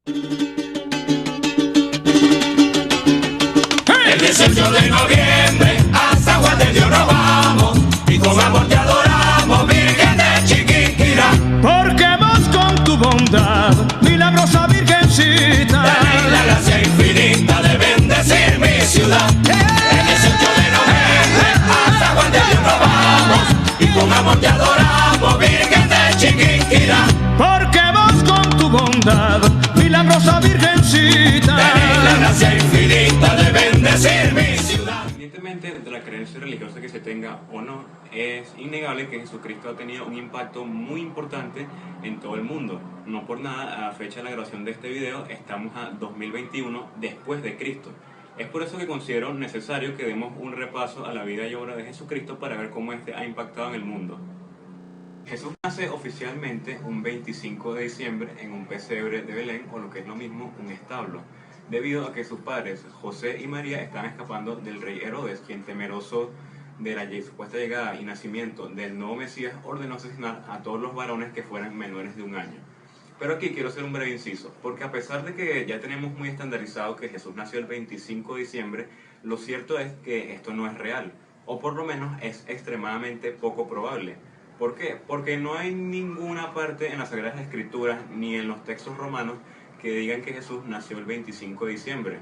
El 18 de noviembre a San Juan de Dios nos vamos y con amor te adoramos, Virgen de Chiquinquirá. Porque vos con tu bondad, milagrosa Virgencita, Tenéis la gracia infinita de bendecir mi ciudad. El 18 de noviembre a San Juan de Dios nos vamos y con amor te adoramos, Virgen de Chiquinquirá. porque vos con tu bondad, milagrosa Virgencita, Tenéis la gracia infinita de bendecir mi ciudad. Independientemente de la creencia religiosa que se tenga o no, es innegable que Jesucristo ha tenido un impacto muy importante en todo el mundo. No por nada, a la fecha de la grabación de este video, estamos a 2021 después de Cristo. Es por eso que considero necesario que demos un repaso a la vida y obra de Jesucristo para ver cómo este ha impactado en el mundo. Jesús nace oficialmente un 25 de diciembre en un pesebre de Belén, o lo que es lo mismo, un establo, debido a que sus padres, José y María, estaban escapando del rey Herodes, quien, temeroso de la supuesta llegada y nacimiento del nuevo Mesías, ordenó asesinar a todos los varones que fueran menores de un año. Pero aquí quiero hacer un breve inciso, porque a pesar de que ya tenemos muy estandarizado que Jesús nació el 25 de diciembre, lo cierto es que esto no es real, o por lo menos es extremadamente poco probable. ¿Por qué? Porque no hay ninguna parte en las Sagradas Escrituras ni en los textos romanos que digan que Jesús nació el 25 de diciembre.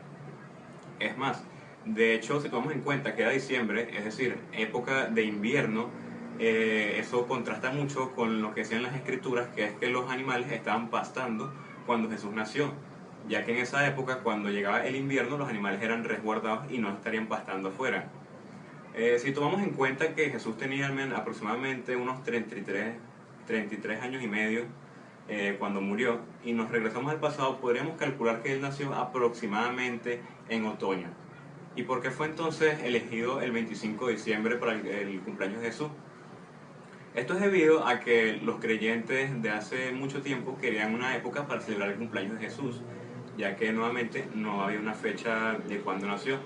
Es más, de hecho, si tomamos en cuenta que era diciembre, es decir, época de invierno, eso contrasta mucho con lo que decían las Escrituras, que es que los animales estaban pastando cuando Jesús nació, ya que en esa época, cuando llegaba el invierno, los animales eran resguardados y no estarían pastando afuera. Si tomamos en cuenta que Jesús tenía aproximadamente unos 33 años y medio cuando murió, y nos regresamos al pasado, podríamos calcular que él nació aproximadamente en otoño. ¿Y por qué fue entonces elegido el 25 de diciembre para el cumpleaños de Jesús? Esto es debido a que los creyentes de hace mucho tiempo querían una época para celebrar el cumpleaños de Jesús, ya que nuevamente no había una fecha de cuándo nació.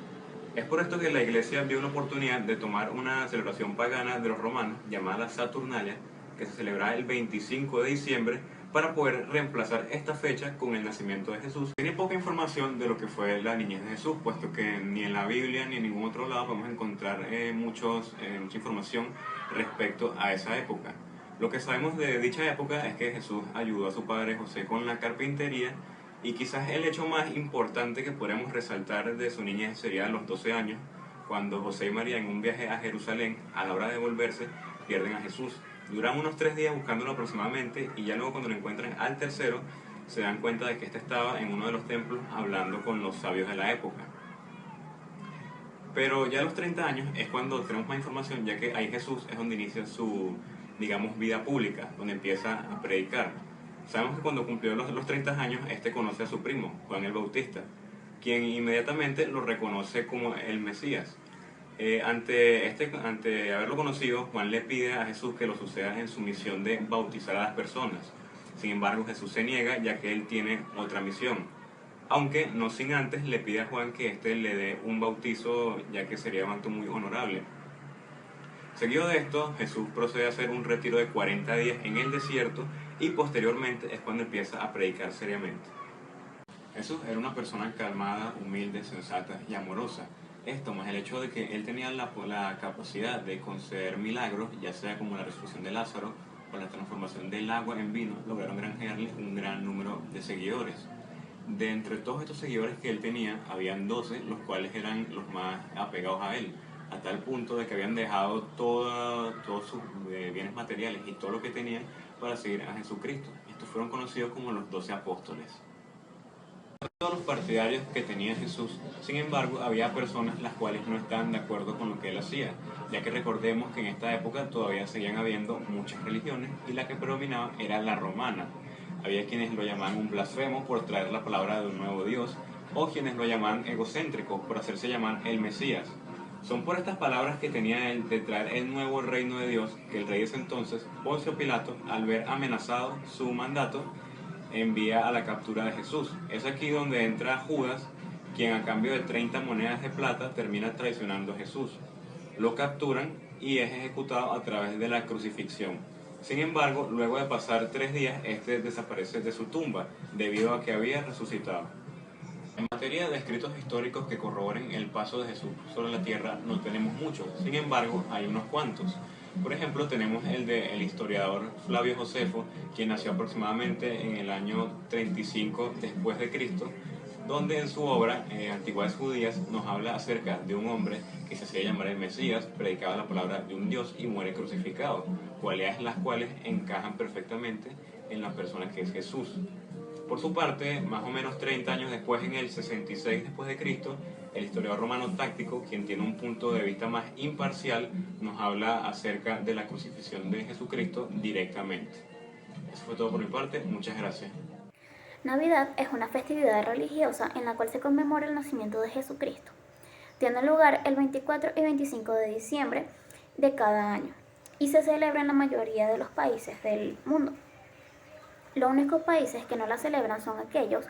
Es por esto que la iglesia vio una oportunidad de tomar una celebración pagana de los romanos llamada la Saturnalia, que se celebraba el 25 de diciembre, para poder reemplazar esta fecha con el nacimiento de Jesús. Tiene poca información de lo que fue la niñez de Jesús, puesto que ni en la Biblia ni en ningún otro lado podemos encontrar mucha información respecto a esa época. Lo que sabemos de dicha época es que Jesús ayudó a su padre José con la carpintería, y quizás el hecho más importante que podemos resaltar de su niñez sería a los 12 años, cuando José y María, en un viaje a Jerusalén, a la hora de volverse, pierden a Jesús. Duran unos 3 días buscándolo aproximadamente, y ya luego, cuando lo encuentran al tercero, se dan cuenta de que este estaba en uno de los templos hablando con los sabios de la época. Pero ya a los 30 años es cuando tenemos más información, ya que ahí Jesús es donde inicia su, digamos, vida pública, donde empieza a predicar. Sabemos que cuando cumplió los 30 años, este conoce a su primo, Juan el Bautista, quien inmediatamente lo reconoce como el Mesías. Ante haberlo conocido, Juan le pide a Jesús que lo suceda en su misión de bautizar a las personas. Sin embargo, Jesús se niega, ya que él tiene otra misión, aunque no sin antes le pide a Juan que éste le dé un bautizo, ya que sería un acto muy honorable. Seguido de esto, Jesús procede a hacer un retiro de 40 días en el desierto, y posteriormente es cuando empieza a predicar seriamente. Jesús era una persona calmada, humilde, sensata y amorosa. Esto más el hecho de que él tenía la capacidad de conceder milagros, ya sea como la resurrección de Lázaro o la transformación del agua en vino, lograron granjearle un gran número de seguidores. De entre todos estos seguidores que él tenía, habían 12, los cuales eran los más apegados a él, a tal punto de que habían dejado todos sus bienes materiales y todo lo que tenían para seguir a Jesucristo. Estos fueron conocidos como los 12 apóstoles. Todos los partidarios que tenía Jesús, sin embargo, había personas las cuales no estaban de acuerdo con lo que él hacía, ya que recordemos que en esta época todavía seguían habiendo muchas religiones, y la que predominaba era la romana. Había quienes lo llamaban un blasfemo por traer la palabra de un nuevo Dios, o quienes lo llamaban egocéntrico por hacerse llamar el Mesías. Son por estas palabras que tenía él de traer el nuevo reino de Dios que el rey de ese entonces, Poncio Pilato, al ver amenazado su mandato, envía a la captura de Jesús. Es aquí donde entra Judas, quien a cambio de 30 monedas de plata termina traicionando a Jesús. Lo capturan y es ejecutado a través de la crucifixión. Sin embargo, luego de pasar 3 días, este desaparece de su tumba, debido a que había resucitado. En materia de escritos históricos que corroboren el paso de Jesús sobre la tierra, no tenemos muchos, sin embargo, hay unos cuantos. Por ejemplo, tenemos el del historiador Flavio Josefo, quien nació aproximadamente en el año 35 después de Cristo, donde en su obra Antigüedades Judías nos habla acerca de un hombre que se hacía llamar el Mesías, predicaba la palabra de un Dios y muere crucificado, cualidades las cuales encajan perfectamente en la persona que es Jesús. Por su parte, más o menos 30 años después, en el 66 después de Cristo, el historiador romano Táctico, quien tiene un punto de vista más imparcial, nos habla acerca de la crucifixión de Jesucristo directamente. Eso fue todo por mi parte, muchas gracias. Navidad es una festividad religiosa en la cual se conmemora el nacimiento de Jesucristo. Tiene lugar el 24 y 25 de diciembre de cada año y se celebra en la mayoría de los países del mundo. Los únicos países que no la celebran son aquellos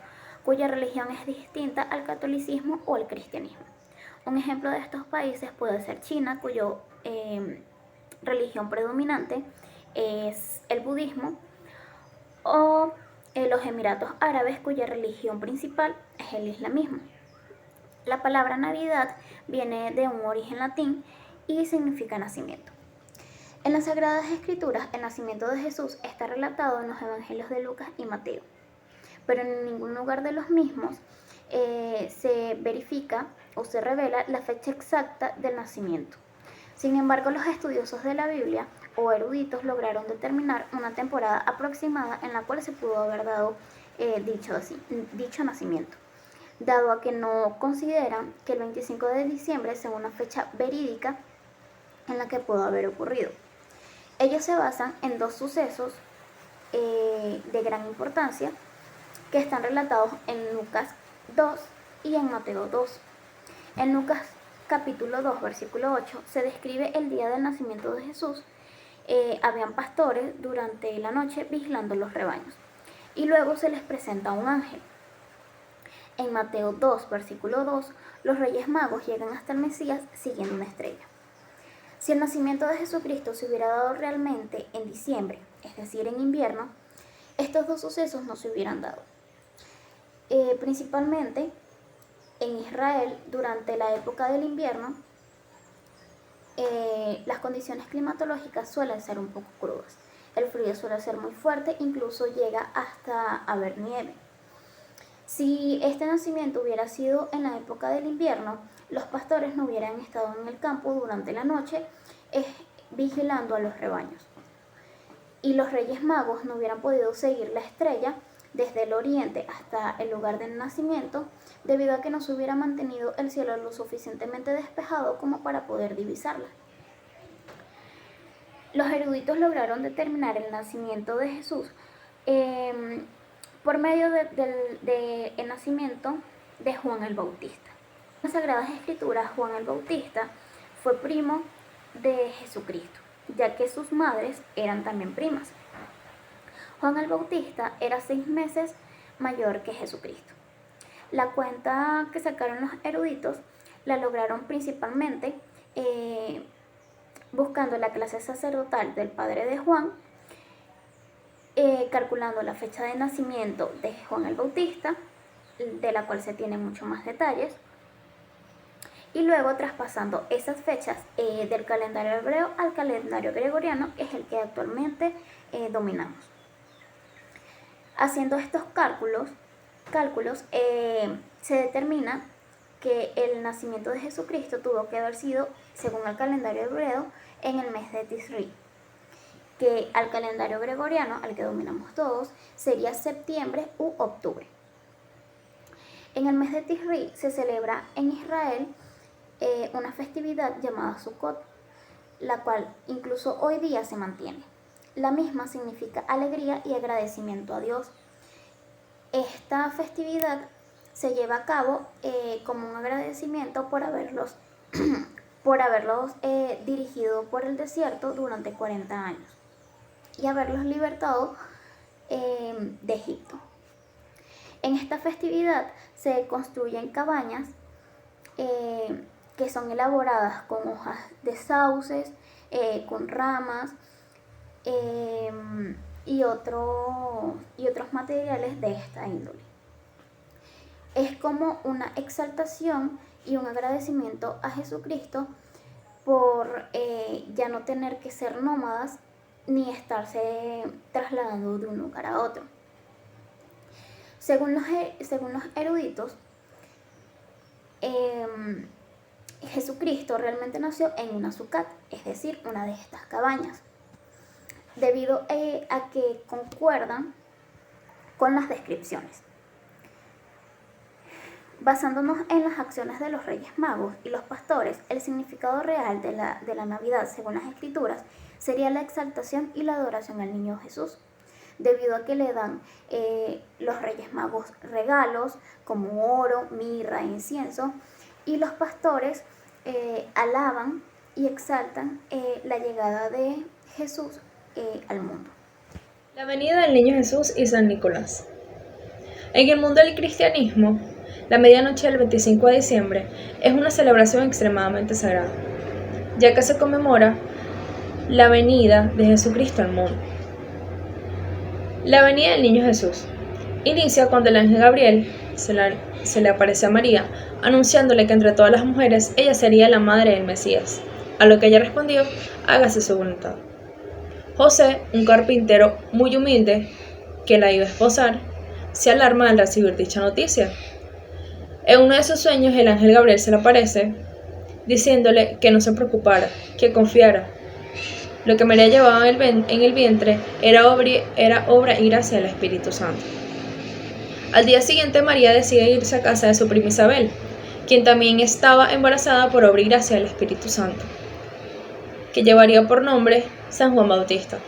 cuya religión es distinta al catolicismo o al cristianismo. Un ejemplo de estos países puede ser China, cuya religión predominante es el budismo, o los Emiratos Árabes, cuya religión principal es el islamismo. La palabra Navidad viene de un origen latín y significa nacimiento. En las Sagradas Escrituras, el nacimiento de Jesús está relatado en los Evangelios de Lucas y Mateo, pero en ningún lugar de los mismos se verifica o se revela la fecha exacta del nacimiento. Sin embargo, los estudiosos de la Biblia o eruditos lograron determinar una temporada aproximada en la cual se pudo haber dado dicho nacimiento, dado a que no consideran que el 25 de diciembre sea una fecha verídica en la que pudo haber ocurrido. Ellos se basan en dos sucesos de gran importancia que están relatados en Lucas 2 y en Mateo 2. En Lucas capítulo 2, versículo 8, se describe el día del nacimiento de Jesús. Habían pastores durante la noche vigilando los rebaños y luego se les presenta un ángel. En Mateo 2, versículo 2, los Reyes Magos llegan hasta el Mesías siguiendo una estrella. Si el nacimiento de Jesucristo se hubiera dado realmente en diciembre, es decir, en invierno, estos dos sucesos no se hubieran dado. Principalmente en Israel, durante la época del invierno, las condiciones climatológicas suelen ser un poco crudas. El frío suele ser muy fuerte, incluso llega hasta haber nieve. Si este nacimiento hubiera sido en la época del invierno, los pastores no hubieran estado en el campo durante la noche vigilando a los rebaños. Y los Reyes Magos no hubieran podido seguir la estrella desde el oriente hasta el lugar del nacimiento, debido a que no se hubiera mantenido el cielo lo suficientemente despejado como para poder divisarla. Los eruditos lograron determinar el nacimiento de Jesús por medio del nacimiento de Juan el Bautista. En las Sagradas Escrituras, Juan el Bautista fue primo de Jesucristo, ya que sus madres eran también primas. Juan el Bautista era 6 meses mayor que Jesucristo. La cuenta que sacaron los eruditos la lograron principalmente buscando la clase sacerdotal del padre de Juan, calculando la fecha de nacimiento de Juan el Bautista, de la cual se tienen mucho más detalles, y luego traspasando esas fechas del calendario hebreo al calendario gregoriano, que es el que actualmente dominamos. Haciendo estos cálculos se determina que el nacimiento de Jesucristo tuvo que haber sido, según el calendario hebreo, en el mes de Tisri, que al calendario gregoriano, al que dominamos todos, sería septiembre u octubre. En el mes de Tisri se celebra en Israel una festividad llamada Sukkot, la cual incluso hoy día se mantiene. La misma significa alegría y agradecimiento a Dios. Esta festividad se lleva a cabo como un agradecimiento por haberlos dirigido por el desierto durante 40 años y haberlos libertado de Egipto. En esta festividad se construyen cabañas que son elaboradas con hojas de sauces, con ramas, y otros materiales de esta índole. Es como una exaltación y un agradecimiento a Jesucristo por ya no tener que ser nómadas ni estarse trasladando de un lugar a otro. Según los eruditos, Jesucristo realmente nació en una sucat, es decir, una de estas cabañas, debido a que concuerdan con las descripciones. Basándonos en las acciones de los Reyes Magos y los pastores, el significado real de la Navidad, según las Escrituras, sería la exaltación y la adoración al niño Jesús, debido a que le dan los Reyes Magos regalos como oro, mirra, incienso, y los pastores alaban y exaltan la llegada de Jesús al mundo. La venida del niño Jesús y San Nicolás. En el mundo del cristianismo, la medianoche del 25 de diciembre es una celebración extremadamente sagrada, ya que se conmemora la venida de Jesucristo al mundo. La venida del niño Jesús inicia cuando el ángel Gabriel se le aparece a María, anunciándole que entre todas las mujeres ella sería la madre del Mesías, a lo que ella respondió: hágase su voluntad. José, un carpintero muy humilde que la iba a esposar, se alarma al recibir dicha noticia. En uno de sus sueños el ángel Gabriel se le aparece, diciéndole que no se preocupara, que confiara. Lo que María llevaba en el vientre era obra y gracia del Espíritu Santo. Al día siguiente María decide irse a casa de su prima Isabel, quien también estaba embarazada por obra y gracia del Espíritu Santo, que llevaría por nombre San Juan Bautista.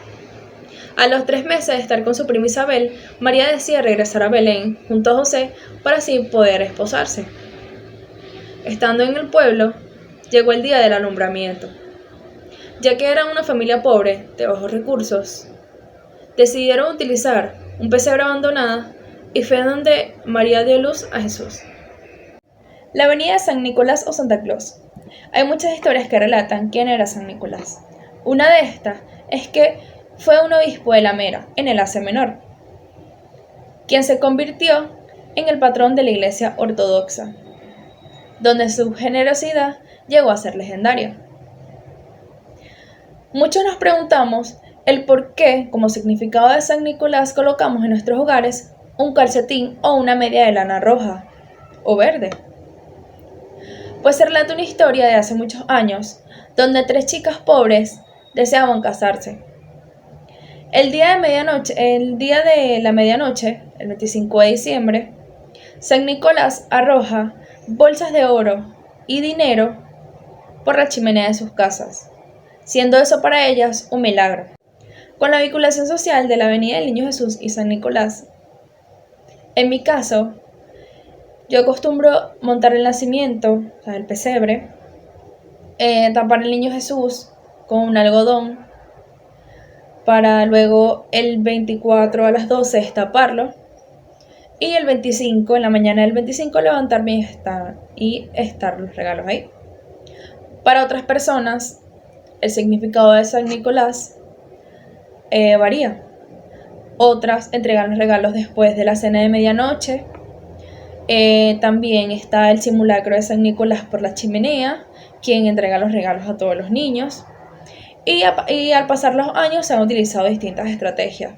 A los 3 meses de estar con su prima Isabel, María decide regresar a Belén junto a José para así poder esposarse. Estando en el pueblo, llegó el día del alumbramiento. Ya que eran una familia pobre, de bajos recursos, decidieron utilizar un pesebre abandonado y fue donde María dio luz a Jesús. La venida de San Nicolás o Santa Claus. Hay muchas historias que relatan quién era San Nicolás. Una de estas es que fue un obispo de La Mera, en el Asia Menor, quien se convirtió en el patrón de la Iglesia Ortodoxa, donde su generosidad llegó a ser legendaria. Muchos nos preguntamos el por qué, como significado de San Nicolás, colocamos en nuestros hogares un calcetín o una media de lana roja o verde. Pues se relata una historia de hace muchos años, donde 3 chicas pobres deseaban casarse. El día de la medianoche, el 25 de diciembre, San Nicolás arroja bolsas de oro y dinero por la chimenea de sus casas, siendo eso para ellas un milagro. Con la vinculación social de la venida del Niño Jesús y San Nicolás, en mi caso, yo acostumbro montar el nacimiento, o sea, el pesebre, tapar el Niño Jesús con un algodón, para luego el 24 a las 12 destaparlo, y el 25, en la mañana del 25, levantarme y estar los regalos ahí. Para otras personas, el significado de San Nicolás varía. Otras entregan los regalos después de la cena de medianoche. También está el simulacro de San Nicolás por la chimenea, quien entrega los regalos a todos los niños. Y al pasar los años se han utilizado distintas estrategias.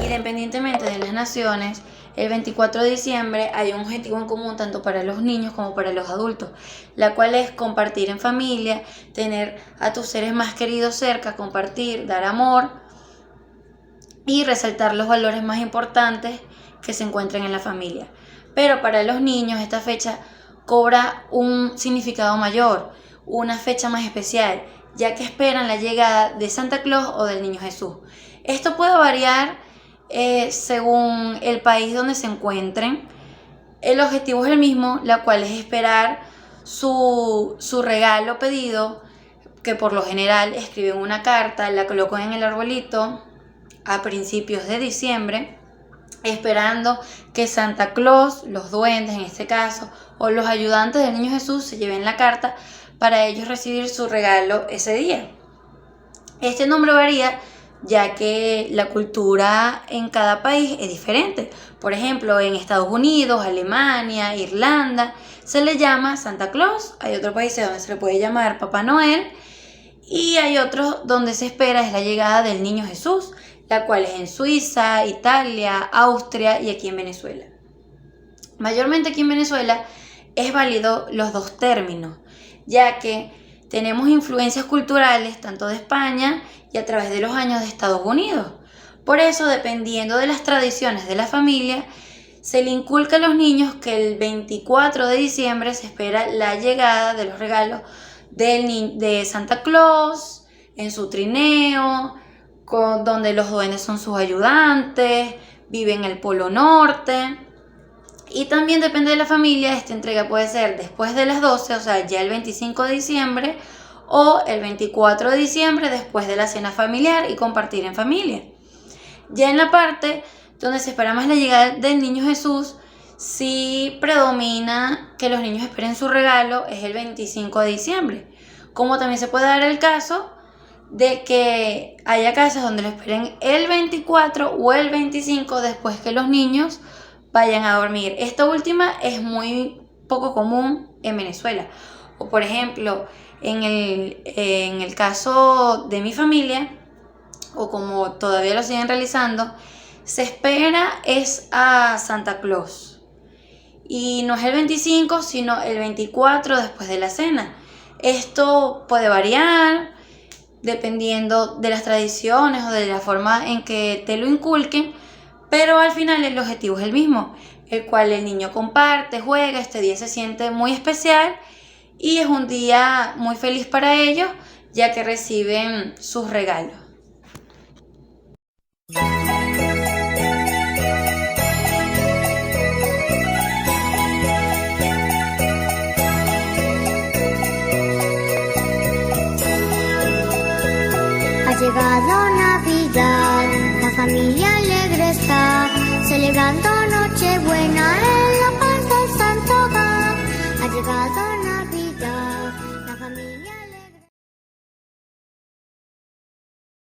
Independientemente de las naciones, el 24 de diciembre hay un objetivo en común tanto para los niños como para los adultos, la cual es compartir en familia, tener a tus seres más queridos cerca, compartir, dar amor y resaltar los valores más importantes que se encuentran en la familia. Pero para los niños esta fecha cobra un significado mayor, una fecha más especial, ya que esperan la llegada de Santa Claus o del Niño Jesús. Esto puede variar según el país donde se encuentren. El objetivo es el mismo, la cual es esperar su regalo pedido, que por lo general escriben una carta, la colocan en el arbolito a principios de diciembre, esperando que Santa Claus, los duendes en este caso, o los ayudantes del Niño Jesús se lleven la carta para ellos recibir su regalo ese día. Este nombre varía ya que la cultura en cada país es diferente. Por ejemplo, en Estados Unidos, Alemania, Irlanda, se le llama Santa Claus. Hay otros países donde se le puede llamar Papá Noel. Y hay otros donde se espera es la llegada del Niño Jesús, la cual es en Suiza, Italia, Austria y aquí en Venezuela. Mayormente aquí en Venezuela es válido los dos términos, ya que tenemos influencias culturales tanto de España y a través de los años de Estados Unidos. Por eso, dependiendo de las tradiciones de la familia, se le inculca a los niños que el 24 de diciembre se espera la llegada de los regalos de Santa Claus en su trineo, donde los duendes son sus ayudantes, vive en el Polo Norte. Y también depende de la familia, esta entrega puede ser después de las 12, o sea, ya el 25 de diciembre, o el 24 de diciembre después de la cena familiar y compartir en familia. Ya en la parte donde se espera más la llegada del Niño Jesús, sí predomina que los niños esperen su regalo, es el 25 de diciembre. Como también se puede dar el caso de que haya casas donde lo esperen el 24 o el 25 después que los niños vayan a dormir. Esta última es muy poco común en Venezuela. O por ejemplo, en el caso de mi familia, o como todavía lo siguen realizando, se espera es a Santa Claus. Y no es el 25, sino el 24 después de la cena. Esto puede variar dependiendo de las tradiciones o de la forma en que te lo inculquen, pero al final el objetivo es el mismo, el cual el niño comparte, juega, este día se siente muy especial y es un día muy feliz para ellos, ya que reciben sus regalos. Ha llegado Navidad, la familia alegre está, celebrando Nochebuena.